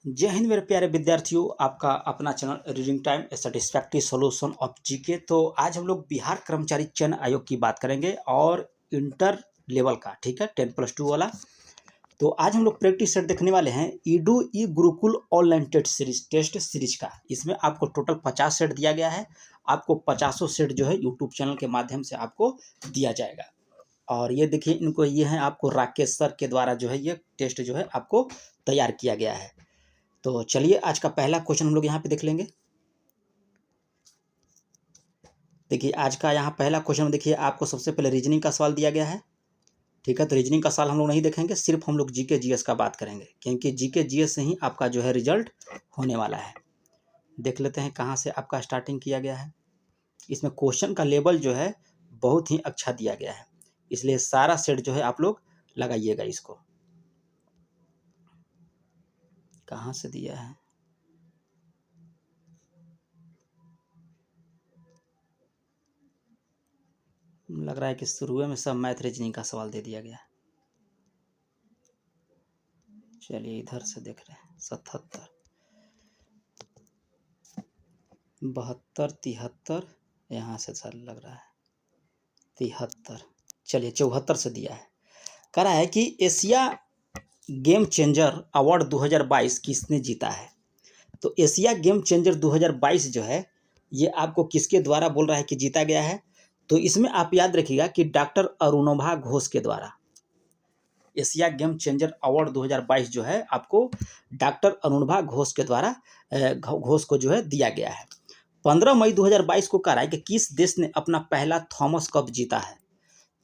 जय हिंद मेरे प्यारे विद्यार्थियों, आपका अपना channel reading time A satisfactory solution of GK. तो आज हम लोग बिहार कर्मचारी चयन आयोग की बात करेंगे और इंटर लेवल का, ठीक है, 10+2 वाला। तो आज हम लोग प्रैक्टिस सेट देखने वाले हैं ईडू ई गुरुकुल ऑनलाइन टेस्ट सीरीज का। इसमें आपको टोटल 50 सेट दिया गया है। आपको 50 सेट जो है यूट्यूब चैनल के माध्यम से आपको दिया जाएगा। और ये देखिए, इनको ये है आपको राकेश सर के द्वारा जो है ये टेस्ट जो है आपको तैयार किया गया है। तो चलिए आज का पहला क्वेश्चन हम लोग यहाँ पे देख लेंगे। देखिए आज का यहाँ पहला क्वेश्चन देखिए, आपको सबसे पहले रीजनिंग का सवाल दिया गया है, ठीक है। तो रीजनिंग का सवाल हम लोग नहीं देखेंगे, सिर्फ हम लोग जीके जीएस का बात करेंगे, क्योंकि जीके जीएस से ही आपका जो है रिजल्ट होने वाला है। देख लेते हैं कहाँ से आपका स्टार्टिंग किया गया है। इसमें क्वेश्चन का लेवल जो है बहुत ही अच्छा दिया गया है, इसलिए सारा सेट जो है आप लोग लगाइएगा। इसको कहाँ से दिया है, लग रहा है कि शुरू में सब मैथ रीजनिंग का सवाल दे दिया गया है। चलिए इधर से देख रहे हैं, 77, 72, 73, यहाँ से सर लग रहा है 73। चलिए 74 से दिया है। कह रहा है कि एशिया गेम चेंजर अवार्ड 2022 किसने जीता है। तो एशिया गेम चेंजर 2022 जो है ये आपको किसके द्वारा बोल रहा है कि जीता गया है। तो इसमें आप याद रखिएगा कि डॉक्टर अरुणोभा घोष के द्वारा एशिया गेम चेंजर अवार्ड 2022 जो है आपको डॉक्टर अरुणोभा घोष के द्वारा घोष को जो है दिया गया है। 15 मई 2022 को कह रहा है कि किस देश ने अपना पहला थॉमस कप जीता है।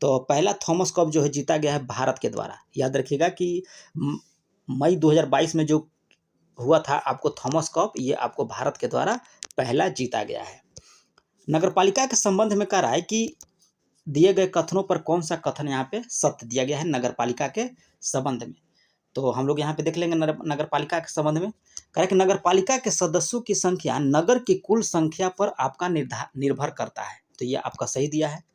तो पहला थॉमस कप जो है जीता गया है भारत के द्वारा। याद रखिएगा कि मई 2022 में जो हुआ था आपको थॉमस कप, ये आपको भारत के द्वारा पहला जीता गया है। नगरपालिका के संबंध में कह रहा है कि दिए गए कथनों पर कौन सा कथन यहाँ पे सत्य दिया गया है नगरपालिका के संबंध में। तो हम लोग यहाँ पे देख लेंगे नगरपालिका के संबंध में। कह रहा है कि नगरपालिका के सदस्यों की संख्या नगर की कुल संख्या पर आपका निर्भर करता है। तो ये आपका सही दिया है।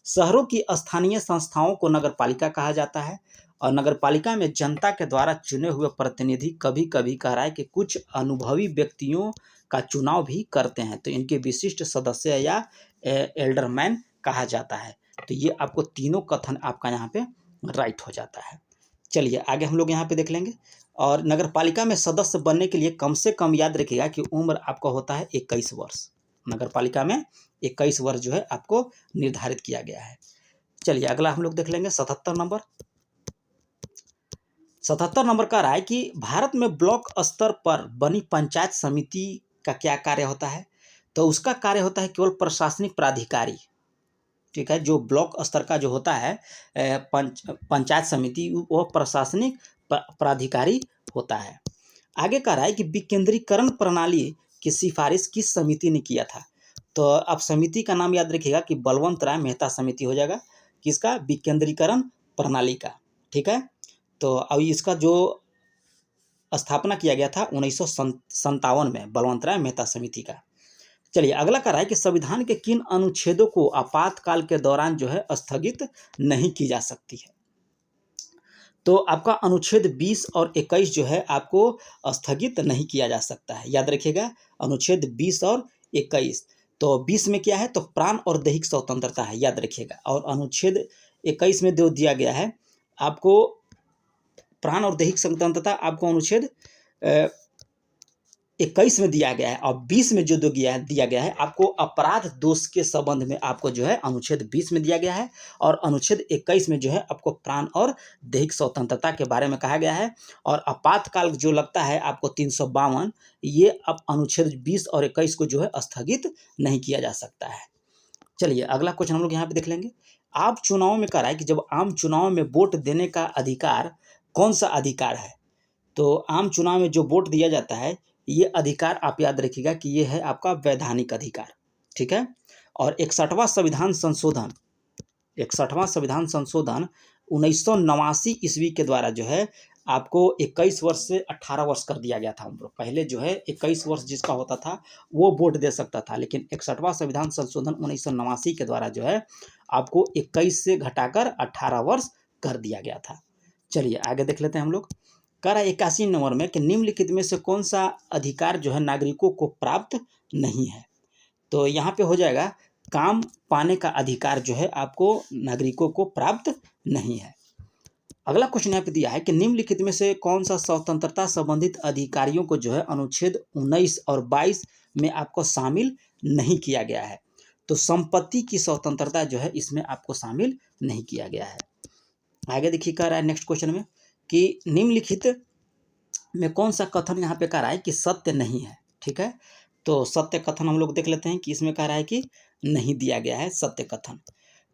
शहरों की स्थानीय संस्थाओं को नगरपालिका कहा जाता है और नगरपालिका में जनता के द्वारा चुने हुए प्रतिनिधि कभी कभी कह रहा है कि कुछ अनुभवी व्यक्तियों का चुनाव भी करते हैं, तो इनके विशिष्ट सदस्य या एल्डरमैन कहा जाता है। तो ये आपको तीनों कथन आपका यहाँ पे राइट हो जाता है। चलिए आगे हम लोग यहाँ पे देख लेंगे। और नगरपालिका में सदस्य बनने के लिए कम से कम याद रखिएगा कि उम्र आपका होता है 21 वर्ष। नगरपालिका में 21 वर्ष जो है आपको निर्धारित किया गया है। चलिए अगला हम लोग देख लेंगे 77 नंबर। 77 नंबर का रहा है कि भारत में ब्लॉक स्तर पर बनी पंचायत समिति का क्या कार्य होता है। तो उसका कार्य होता है केवल प्रशासनिक प्राधिकारी, ठीक है। जो ब्लॉक स्तर का जो होता है पंचायत समिति, वो प्रशासनिक प्राधिकारी होता है। आगे कह रहा है कि विकेंद्रीकरण प्रणाली की सिफारिश किस समिति ने किया था। तो अब समिति का नाम याद रखिएगा कि बलवंत राय मेहता समिति हो जाएगा, किसका, विकेंद्रीकरण प्रणाली का, ठीक है। तो अब इसका जो स्थापना किया गया था 1957 में बलवंत राय मेहता समिति का। चलिए अगला कह रहा है कि संविधान के किन अनुच्छेदों को आपातकाल के दौरान जो है स्थगित नहीं की जा सकती है। तो आपका अनुच्छेद 20 और 21 जो है आपको स्थगित नहीं किया जा सकता है। याद रखिएगा अनुच्छेद 20 और 21। तो 20 में क्या है, तो प्राण और दैहिक स्वतंत्रता है, याद रखिएगा। और अनुच्छेद 21 में जो दिया गया है आपको प्राण और दैहिक स्वतंत्रता, आपको अनुच्छेद 21 में दिया गया है। और 20 में जो दिया गया है आपको अपराध दोष के संबंध में आपको जो है अनुच्छेद 20 में दिया गया है। और अनुच्छेद 21 में जो है आपको प्राण और दैहिक स्वतंत्रता के बारे में कहा गया है। और आपातकाल जो लगता है आपको 352, ये अब अनुच्छेद 20 और 21 को जो है स्थगित नहीं किया जा सकता है। चलिए अगला क्वेश्चन हम लोग यहाँ पे देख लेंगे। आप चुनाव में कह रहा है कि जब आम चुनाव में वोट देने का अधिकार कौन सा अधिकार है। तो आम चुनाव में जो वोट दिया जाता है ये अधिकार आप याद रखिएगा कि ये है आपका वैधानिक अधिकार, ठीक है। और 61वां संविधान संशोधन 1989 ईस्वी के द्वारा जो है आपको 21 वर्ष से 18 वर्ष कर दिया गया था उम्र। पहले जो है 21 वर्ष जिसका होता था वो वोट दे सकता था, लेकिन 61वां संविधान संशोधन 1989 के द्वारा जो है आपको 21 से घटाकर 18 वर्ष कर दिया गया था। चलिए आगे देख लेते हैं हम लोग। कह रहा है 81 नंबर में कि निम्नलिखित में से कौन सा अधिकार जो है नागरिकों को प्राप्त नहीं है। तो यहाँ पे हो जाएगा काम पाने का अधिकार जो है आपको नागरिकों को प्राप्त नहीं है। अगला क्वेश्चन यहाँ पे दिया है कि निम्नलिखित में से कौन सा स्वतंत्रता संबंधित अधिकारियों को जो है अनुच्छेद 19 और 22 में आपको शामिल नहीं किया गया है। तो संपत्ति की स्वतंत्रता जो है इसमें आपको शामिल नहीं किया गया है। आगे देखिए कह रहा है नेक्स्ट क्वेश्चन में कि निम्नलिखित में कौन सा कथन यहाँ पे कह रहा है कि सत्य नहीं है। ठीक है, तो सत्य कथन हम लोग देख लेते हैं कि इसमें कह रहा है कि नहीं दिया गया है सत्य कथन।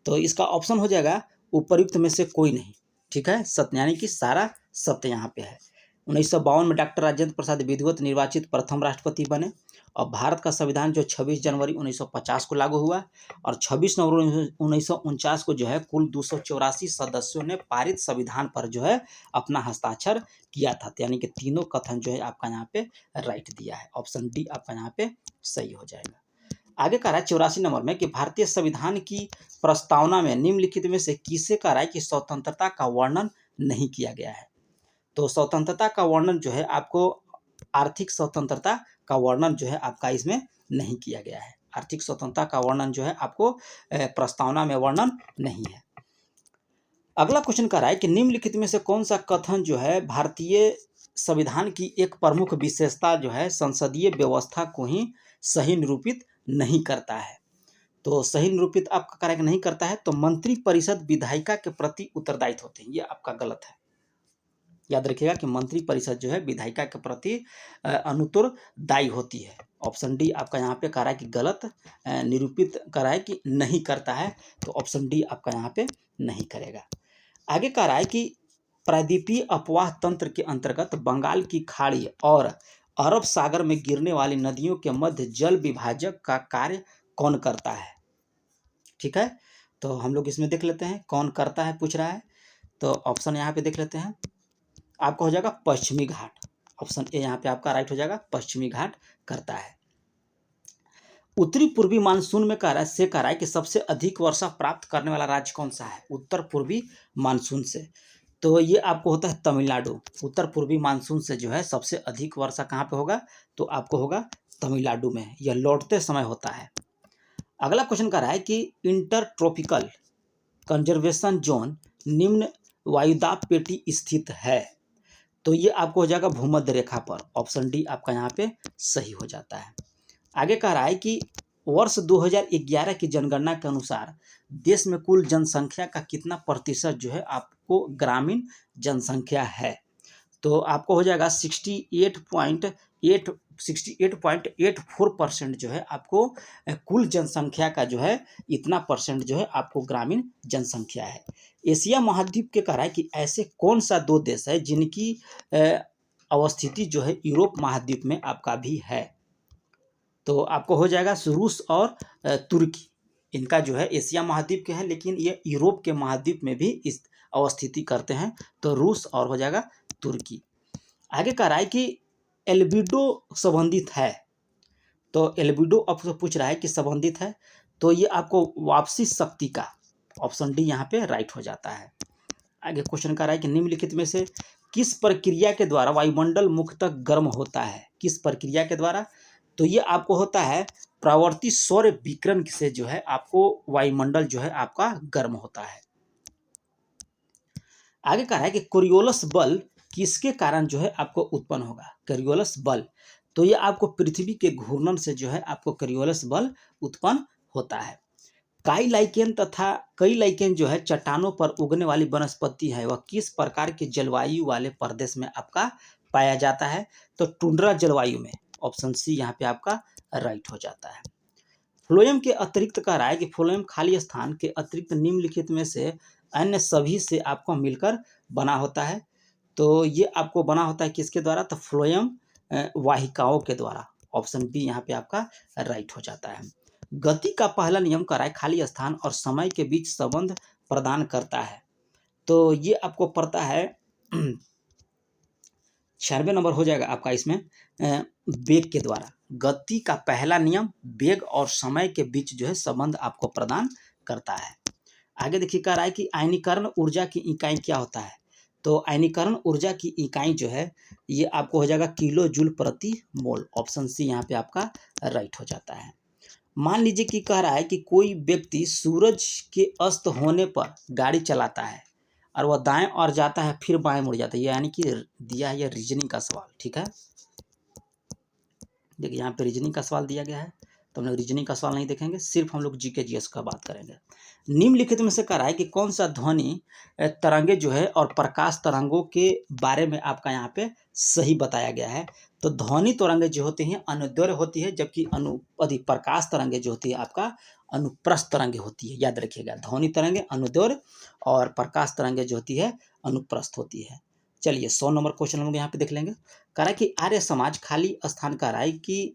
तो इसका ऑप्शन हो जाएगा उपर्युक्त में से कोई नहीं। ठीक है, सत्य यानी कि सारा सत्य यहाँ पे है। 1952 में डॉक्टर राजेंद्र प्रसाद विधिवत निर्वाचित प्रथम राष्ट्रपति बने और भारत का संविधान जो 26 जनवरी 1950 को लागू हुआ और 26 नवंबर 1949 को जो है कुल 284 सदस्यों ने पारित संविधान पर जो है अपना हस्ताक्षर किया था। यानी कि तीनों कथन जो है आपका यहाँ पे राइट दिया है। ऑप्शन डी आपका यहाँ पे सही हो जाएगा। आगे कह रहा है 84 नंबर में कि भारतीय संविधान की प्रस्तावना में निम्नलिखित में से किसे कह रहा है कि स्वतंत्रता का वर्णन नहीं किया गया है। तो स्वतंत्रता का वर्णन जो है आपको आर्थिक स्वतंत्रता का वर्णन जो है आपका इसमें नहीं किया गया है। आर्थिक स्वतंत्रता का वर्णन जो है आपको प्रस्तावना में वर्णन नहीं है। अगला क्वेश्चन कह रहा है कि निम्नलिखित में से कौन सा कथन जो है भारतीय संविधान की एक प्रमुख विशेषता जो है संसदीय व्यवस्था को ही सही निरूपित नहीं करता है। तो सही निरूपित आपका कार्य नहीं करता है तो मंत्री परिषद विधायिका के प्रति उत्तरदायित्व होते हैं, ये आपका गलत है। याद रखिएगा कि मंत्री परिषद जो है विधायिका के प्रति अनुत्तरदायी होती है। ऑप्शन डी आपका यहाँ पे कह रहा है कि गलत निरूपित कर रहा है कि नहीं करता है, तो ऑप्शन डी आपका यहाँ पे नहीं करेगा। आगे कह रहा है कि प्रायद्वीपीय अपवाह तंत्र के अंतर्गत बंगाल की खाड़ी और अरब सागर में गिरने वाली नदियों के मध्य जल विभाजक का कार्य कौन करता है। ठीक है, तो हम लोग इसमें देख लेते हैं कौन करता है पूछ रहा है। तो ऑप्शन यहाँ पे देख लेते हैं, आपका हो जाएगा पश्चिमी घाट। ऑप्शन ए यहाँ पे आपका राइट हो जाएगा, पश्चिमी घाट करता है। उत्तरी पूर्वी मानसून में कह रहा है कि सबसे अधिक वर्षा प्राप्त करने वाला राज्य कौन सा है उत्तर पूर्वी मानसून से। तो ये आपको होता है तमिलनाडु। उत्तर पूर्वी मानसून से जो है सबसे अधिक वर्षा कहाँ पे होगा, तो आपको होगा तमिलनाडु में। यह लौटते समय होता है। अगला क्वेश्चन कह रहा है कि इंटर ट्रॉपिकल कंजर्वेशन जोन निम्न वायुदाब पेटी स्थित है। तो ये आपको हो जाएगा भूमध्य रेखा पर। ऑप्शन डी आपका यहाँ पे सही हो जाता है। आगे कह रहा है कि वर्ष 2011 की जनगणना के अनुसार देश में कुल जनसंख्या का कितना प्रतिशत जो है आपको ग्रामीण जनसंख्या है। तो आपको हो जाएगा 68.84% जो है आपको कुल जनसंख्या का जो है इतना परसेंट जो है आपको ग्रामीण जनसंख्या है। एशिया महाद्वीप के कह रहा है कि ऐसे कौन सा दो देश है जिनकी अवस्थिति जो है यूरोप महाद्वीप में आपका भी है। तो आपको हो जाएगा रूस और तुर्की, इनका जो है एशिया महाद्वीप के हैं लेकिन ये यूरोप के महाद्वीप में भी इस अवस्थिति करते हैं। तो रूस और हो जाएगा तुर्की। आगे कह रहा है कि एल्बिडो संबंधित है। तो एल्बिडो आपसे पूछ रहा है कि संबंधित है, तो ये आपको वापसी शक्ति का ऑप्शन डी यहाँ पे राइट हो जाता है। आगे क्वेश्चन कह रहा है कि निम्नलिखित में से किस प्रक्रिया के द्वारा वायुमंडल मुख्यतः गर्म होता है। किस प्रक्रिया के द्वारा, तो ये आपको होता है प्रवर्ती सौर विकिरण से जो है आपको वायुमंडल जो है आपका गर्म होता है। आगे कह रहा है कि कोरियोलस बल किसके कारण जो है आपको उत्पन्न होगा। कोरियोलस बल, तो ये आपको पृथ्वी के घूर्णन से जो है आपको कोरियोलस बल उत्पन्न होता है। कई लाइकेन जो है चट्टानों पर उगने वाली वनस्पति है, वह किस प्रकार के जलवायु वाले प्रदेश में आपका पाया जाता है। तो टुंड्रा जलवायु में। ऑप्शन सी यहाँ पे आपका राइट हो जाता है। फ्लोएम के अतिरिक्त कह रहा है कि फ्लोएम खाली स्थान के अतिरिक्त निम्नलिखित में से अन्य सभी से आपको मिलकर बना होता है। तो ये आपको बना होता है किसके द्वारा, तो फ्लोएम वाहिकाओं के द्वारा। ऑप्शन बी यहाँ पे आपका राइट हो जाता है। गति का पहला नियम कह रहा है खाली स्थान और समय के बीच संबंध प्रदान करता है। तो ये आपको पड़ता है 96 नंबर हो जाएगा आपका इसमें वेग के द्वारा। गति का पहला नियम वेग और समय के बीच जो है संबंध आपको प्रदान करता है। आगे देखिए कह रहा है कि आयनीकरण ऊर्जा की इकाई क्या होता है। तो आयनीकरण ऊर्जा की इकाई जो है ये आपको हो जाएगा किलो जूल प्रति मोल। ऑप्शन सी यहाँ पे आपका राइट हो जाता है। मान लीजिए कि कह रहा है कि कोई व्यक्ति सूरज के अस्त होने पर गाड़ी चलाता है और वह दाएं और जाता है फिर बाएं मुड़ जाता है, यानी कि दिया है ये रीजनिंग का सवाल। ठीक है, देखिए यहाँ पे रीजनिंग का सवाल दिया गया है, तो हम लोग रीजनिंग का सवाल नहीं देखेंगे, सिर्फ हम लोग जीके जीएस का बात करेंगे। निम्नलिखित में से कह रहा है कि कौन सा ध्वनि तरंगे जो है और प्रकाश तरंगों के बारे में आपका यहाँ पे सही बताया गया है। तो ध्वनि तरंगे जो होती हैं अनुदैर्घ्य होती है, जबकि प्रकाश तरंगे जो होती है आपका अनुप्रस्थ तरंगे होती है। याद रखिएगा, ध्वनि तरंगे अनुदैर्घ्य और प्रकाश तरंगे जो होती है अनुप्रस्थ होती है। चलिए 100 नंबर क्वेश्चन हम लोग यहाँ पे देख लेंगे। कह रहा है कि आर्य समाज खाली स्थान कह रहा है कि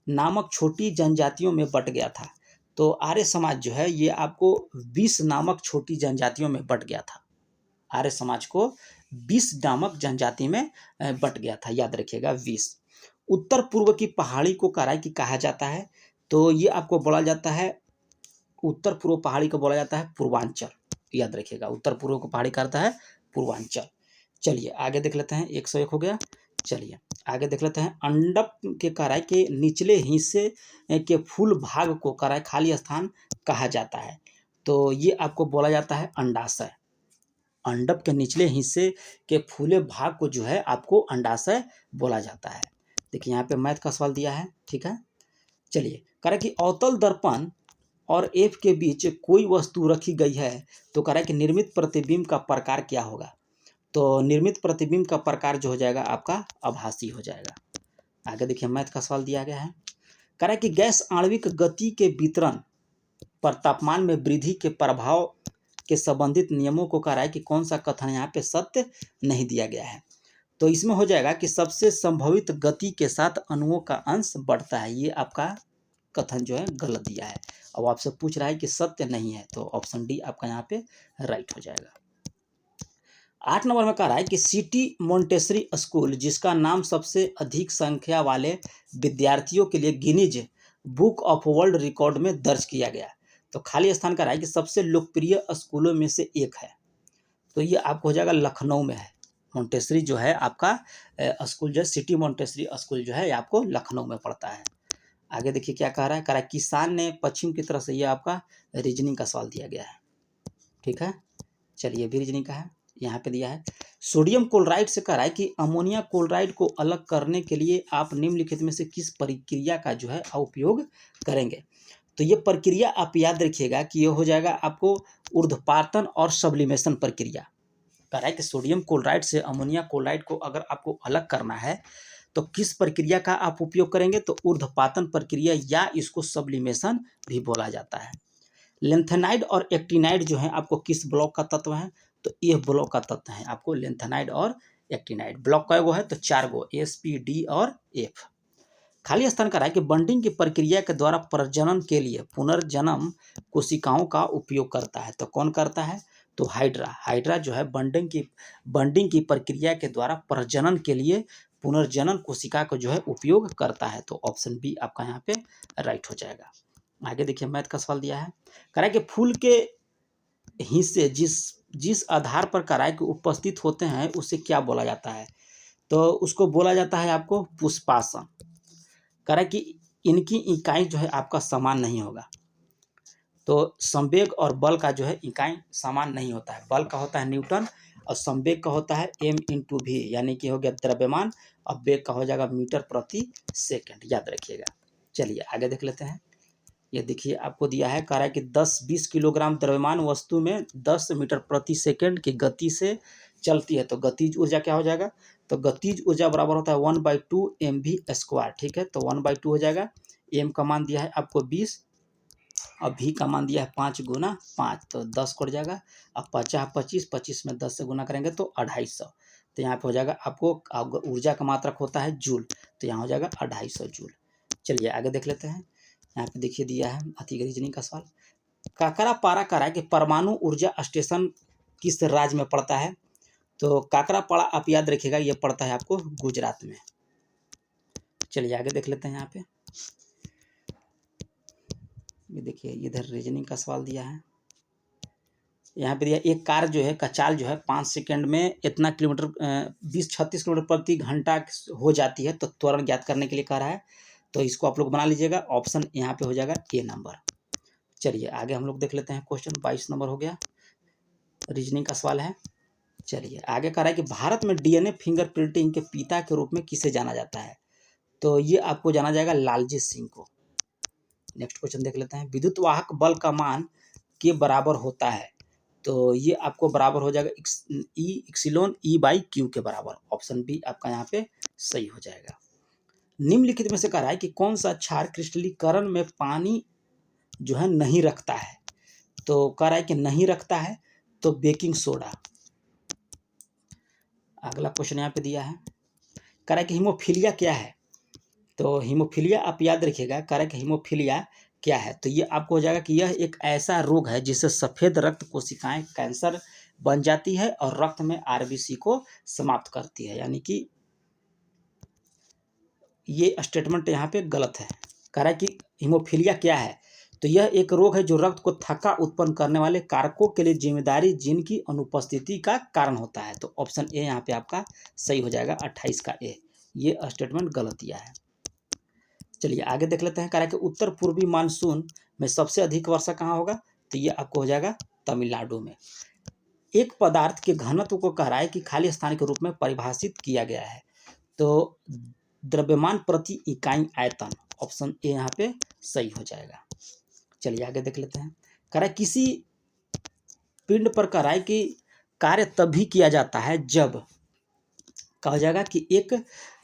नामक छोटी जनजातियों में बट गया था। तो आर्य समाज जो है ये आपको 20 नामक छोटी जनजातियों में बट गया था। आर्य समाज को 20 नामक जनजाति में बट गया था, याद रखिएगा 20। उत्तर पूर्व की पहाड़ी को कराई की कहा जाता है, तो ये आपको बोला जाता है, उत्तर पूर्व पहाड़ी को बोला जाता है पूर्वांचल। याद रखिएगा, उत्तर पूर्व को पहाड़ी करता है पूर्वांचल। चलिए आगे देख लेते हैं, 101 हो गया। चलिए आगे देख लेते हैं। अंडप के कराई के निचले हिस्से के फूल भाग को कराई खाली स्थान कहा जाता है, तो ये आपको बोला जाता है अंडाशय। अंडप के निचले हिस्से के फूले भाग को जो है आपको अंडाशय बोला जाता है। देखिए यहाँ पे मैथ का सवाल दिया है। ठीक है, चलिए कह रहा है कि अवतल दर्पण और एफ के बीच कोई वस्तु रखी गई है, तो कह रहा है कि निर्मित प्रतिबिंब का प्रकार क्या होगा। तो निर्मित प्रतिबिंब का प्रकार जो हो जाएगा आपका आभासी हो जाएगा। आगे देखिए मैथ का सवाल दिया गया है। कह रहा है कि गैस आणविक गति के वितरण पर तापमान में वृद्धि के प्रभाव के संबंधित नियमों को कह रहा है कि कौन सा कथन यहाँ पे सत्य नहीं दिया गया है। तो इसमें हो जाएगा कि सबसे संभवित गति के साथ अणुओं का अंश बढ़ता है, ये आपका कथन जो है गलत दिया है। अब आपसे पूछ रहा है कि सत्य नहीं है, तो ऑप्शन डी आपका यहाँ पे राइट हो जाएगा। 8 नंबर में कह रहा है कि सिटी मोंटेसरी स्कूल जिसका नाम सबसे अधिक संख्या वाले विद्यार्थियों के लिए Guinness book of world record में दर्ज किया गया, तो खाली स्थान कह रहा है कि सबसे लोकप्रिय स्कूलों में से एक है, तो ये आपको हो जाएगा लखनऊ में है। मोंटेसरी जो है आपका स्कूल जो है, सिटी मोंटेसरी स्कूल जो है ये आपको लखनऊ में पड़ता है। आगे देखिए क्या कह रहा है। कह रहा है किसान ने पश्चिम की तरफ से, ये आपका रीजनिंग का सवाल दिया गया है। ठीक है, चलिए भी रीजनिंग का है, यहाँ पे दिया है। सोडियम क्लोराइड से कह रहा है कि अमोनिया क्लोराइड को अलग करने के लिए आप निम्नलिखित में से किस प्रक्रिया का जो है उपयोग करेंगे। तो ये प्रक्रिया आप याद रखिएगा कि ये हो जाएगा आपको ऊर्ध्वपातन और सब्लिमेशन प्रक्रिया। कह रहा है कि सोडियम क्लोराइड से अमोनिया क्लोराइड को अगर आपको अलग करना है तो किस प्रक्रिया का आप उपयोग करेंगे, तो ऊर्ध्वपातन प्रक्रिया या इसको सब्लिमेशन भी बोला जाता है। लेंथेनाइड और एक्टिनाइड जो है आपको किस ब्लॉक का तत्व है, तो ये ब्लॉक का तत्व है आपको लेंथेनाइड और एक्टिनाइड। ब्लॉक कै गो है, तो 4 गो, एस पी डी और एफ। खाली स्थान का है कि बंडिंग की प्रक्रिया के द्वारा प्रजनन के लिए पुनर्जन्म कोशिकाओं का उपयोग करता है, तो कौन करता है, तो हाइड्रा। हाइड्रा जो है बंडिंग की प्रक्रिया के द्वारा प्रजनन के लिए पुनर्जनन कोशिका को जो है उपयोग करता है, तो ऑप्शन बी आपका यहाँ पे राइट हो जाएगा। आगे देखिए मैथ का सवाल दिया है। कह रहा है कि फूल के हिस्से जिस जिस आधार पर कराए के उपस्थित होते हैं उसे क्या बोला जाता है, तो उसको बोला जाता है आपको पुष्पासन। कह रहा है कि इनकी इकाई जो है आपका समान नहीं होगा, तो संवेग और बल का जो है इकाई समान नहीं होता है। बल का होता है न्यूटन और संवेग का होता है m/v, यानी कि हो गया द्रव्यमान, और वेग का हो जाएगा मीटर प्रति सेकंड, याद रखिएगा। चलिए आगे देख लेते हैं। ये देखिए आपको दिया है, कह रहा है कि 10-20 किलोग्राम द्रव्यमान वस्तु में 10 मीटर प्रति सेकंड की गति से चलती है, तो गतिज ऊर्जा क्या हो जाएगा, तो गतिज ऊर्जा बराबर होता है 1/2 mv²। ठीक है, तो 1/2 हो जाएगा। m का मान दिया है आपको 20 और v का मान दिया है 5 गुना 5, तो 10 कट जाएगा। अब 50-25 में 10 से गुना करेंगे तो 250, तो यहाँ पे हो जाएगा आपको ऊर्जा का मात्रक होता है जूल, तो यहाँ हो जाएगा 250 जूल। चलिए आगे देख लेते हैं। यहाँ पे देखिए दिया है अति रीजनिंग का सवाल। काकरापारा कह रहा है कि परमाणु ऊर्जा स्टेशन किस राज्य में पड़ता है, तो काकरापारा आप याद रखिएगा ये पड़ता है आपको गुजरात में। चलिए आगे देख लेते हैं। यहाँ पे ये देखिए इधर रीजनिंग का सवाल दिया है। यहाँ पे दिया एक कार जो है का चाल जो है 5 सेकंड में इतना किलोमीटर 20-36 किलोमीटर प्रति घंटा हो जाती है, तो त्वरण ज्ञात करने के लिए कह रहा है। तो इसको आप लोग बना लीजिएगा, ऑप्शन यहाँ पे हो जाएगा ए नंबर। चलिए आगे हम लोग देख लेते हैं क्वेश्चन 22 नंबर हो गया, रीजनिंग का सवाल है। चलिए आगे कह रहा है कि भारत में डीएनए फिंगरप्रिंटिंग के पिता के रूप में किसे जाना जाता है, तो ये आपको जाना जाएगा लालजी सिंह को। नेक्स्ट क्वेश्चन देख लेते हैं, विद्युत वाहक बल का मान के बराबर होता है, तो ये आपको बराबर हो जाएगा ई इक्सिलोन ई बाई क्यू के बराबर। ऑप्शन बी आपका यहाँ पे सही हो जाएगा। निम्नलिखित में से कह रहा है कि कौन सा क्षार क्रिस्टलीकरण में पानी जो है नहीं रखता है, तो कह रहा है कि नहीं रखता है तो बेकिंग सोडा। अगला क्वेश्चन यहाँ पे दिया है, कह रहा है कि हीमोफीलिया क्या है, तो हीमोफीलिया आप याद रखिएगा, कह रहा है कि हीमोफीलिया क्या है, तो ये आपको हो जाएगा कि यह एक ऐसा रोग है जिससे सफ़ेद रक्त कोशिकाएं कैंसर बन जाती है और रक्त में आरबीसी को समाप्त करती है, यानी कि ये स्टेटमेंट यहाँ पे गलत है। कह रहा है कि हीमोफीलिया क्या है, तो यह एक रोग है जो रक्त को थक्का उत्पन्न करने वाले कारकों के लिए जिम्मेदारी जिनकी अनुपस्थिति का कारण होता है। तो ऑप्शन ए यहाँ पे आपका सही हो जाएगा, 28 का ए। ये स्टेटमेंट गलत दिया है। चलिए आगे देख लेते हैं, कह रहा है कि उत्तर पूर्वी मानसून में सबसे अधिक वर्षा कहाँ होगा, तो ये आपको हो जाएगा तमिलनाडु में। एक पदार्थ के घनत्व को कह रहा है कि खाली स्थान के रूप में परिभाषित किया गया है, तो द्रव्यमान प्रति इकाई आयतन। ऑप्शन ए यहाँ पे सही हो जाएगा। चलिए आगे देख लेते हैं, कह रहा है किसी पिंड पर कह रहा है कि कार्य तभी किया जाता है जब कहा जाएगा कि एक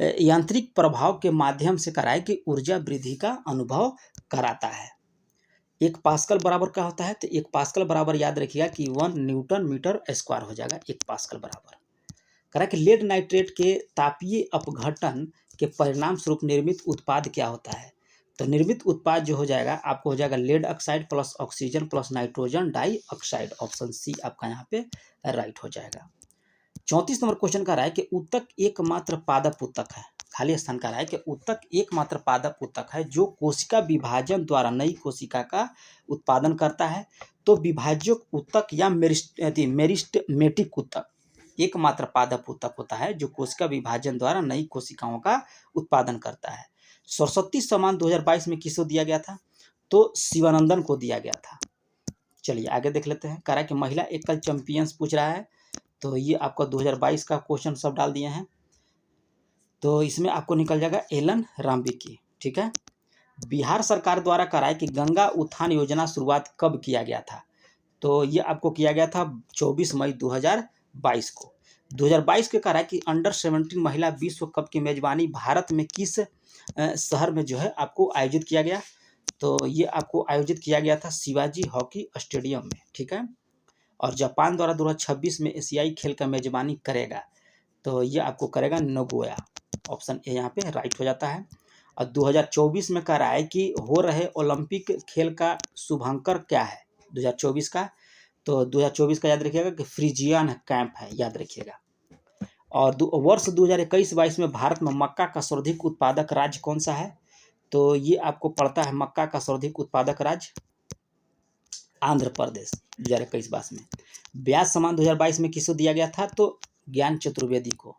यांत्रिक प्रभाव के माध्यम से कह रहा है कि ऊर्जा वृद्धि का अनुभव कराता है। 1 पास्कल बराबर क्या होता है, तो 1 पास्कल बराबर याद रखिएगा कि 1 न्यूटन मीटर स्क्वायर हो जाएगा 1 पास्कल बराबर। कह रहा है कि लेड नाइट्रेट के तापीय अपघटन के परिणाम स्वरूप निर्मित उत्पाद क्या होता है, तो निर्मित उत्पाद जो हो जाएगा आपको हो जाएगा lead oxide plus oxygen plus nitrogen dioxide. Option C आपका यहाँ पे राइट हो जाएगा। 34 नंबर क्वेश्चन कह रहा है कि ऊतक एकमात्र पादप ऊतक है, खाली स्थान कह रहा है कि ऊतक एकमात्र पादप ऊतक है जो कोशिका विभाजन द्वारा नई कोशिका का उत्पादन करता है, तो विभाज्य ऊतक या मेरिस्टेमेटिक ऊतक एकमात्र पादप ऊतक होता है जो कोशिका विभाजन द्वारा नई कोशिकाओं का उत्पादन करता है। सरस्वती सम्मान 2022 में किसको दिया गया था, तो शिवानंदन को दिया गया था। चलिए आगे देख लेते हैं, कह रहा है कि महिला एकल चैंपियंस पूछ रहा है, तो ये आपका 2022 का क्वेश्चन सब डाल दिए हैं, तो इसमें आपको निकल जाएगा एलन रामबिकी। ठीक है, बिहार सरकार द्वारा कह रहा है कि गंगा उत्थान योजना शुरुआत कब किया गया था, तो ये आपको किया गया था 24 मई 2022 को। 2022 के कह रहा है कि अंडर 17 महिला विश्व कप की मेजबानी भारत में किस शहर में जो है आपको आयोजित किया गया, तो ये आपको आयोजित किया गया था शिवाजी हॉकी स्टेडियम में। ठीक है, और जापान द्वारा 2026 में एशियाई खेल का मेजबानी करेगा, तो ये आपको करेगा नगोया। ऑप्शन ए यहाँ पे राइट हो जाता है। और 2024 में कह रहा है कि हो रहे ओलंपिक खेल का शुभांकर क्या है 2024 का, तो 2024 का याद रखिएगा कि फ्रिजियन कैंप है, याद रखिएगा। और वर्ष 2021-22 में भारत में मक्का का सर्वाधिक उत्पादक राज्य कौन सा है, तो ये आपको पड़ता है मक्का का सर्वाधिक उत्पादक राज्य आंध्र प्रदेश 2021-22 में। ब्याज सम्मान 2022 में किसको दिया गया था, तो ज्ञान चतुर्वेदी को।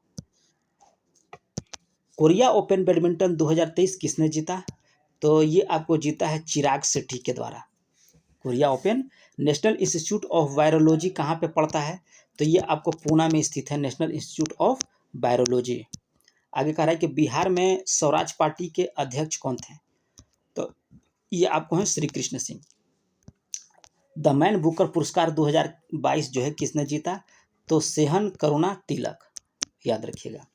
कोरिया ओपन बैडमिंटन 2023 किसने जीता, तो ये आपको जीता है चिराग शेट्टी के द्वारा। Korea open national institute of virology कहाँ पे पड़ता है, तो ये आपको पूना में स्थित है, नेशनल इंस्टीट्यूट ऑफ वायरोलॉजी। आगे कह रहा है कि बिहार में स्वराज पार्टी के अध्यक्ष कौन थे, तो ये आपको हैं Shri Krishna Singh. The man Booker पुरस्कार 2022 जो है किसने जीता, तो सेहन करुणा तिलक, याद रखिएगा।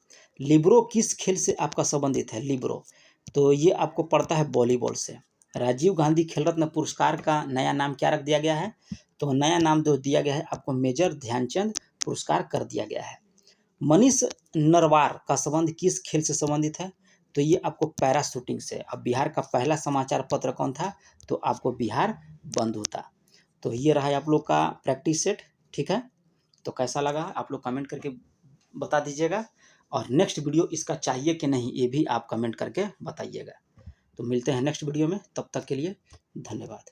लिब्रो किस खेल से आपका संबंधित है, लिब्रो, तो ये आपको पड़ता है वॉलीबॉल से। राजीव गांधी खेल रत्न पुरस्कार का नया नाम क्या रख दिया गया है, तो नया नाम जो दिया गया है आपको मेजर ध्यानचंद पुरस्कार कर दिया गया है। मनीष नरवार का संबंध किस खेल से संबंधित है, तो ये आपको पैरा शूटिंग से। अब बिहार का पहला समाचार पत्र कौन था, तो आपको बिहार बंधु था। तो ये रहा है आप लोग का प्रैक्टिस सेट। ठीक है, तो कैसा लगा आप लोग कमेंट करके बता दीजिएगा, और नेक्स्ट वीडियो इसका चाहिए कि नहीं ये भी आप कमेंट करके बताइएगा। तो मिलते हैं नेक्स्ट वीडियो में, तब तक के लिए धन्यवाद।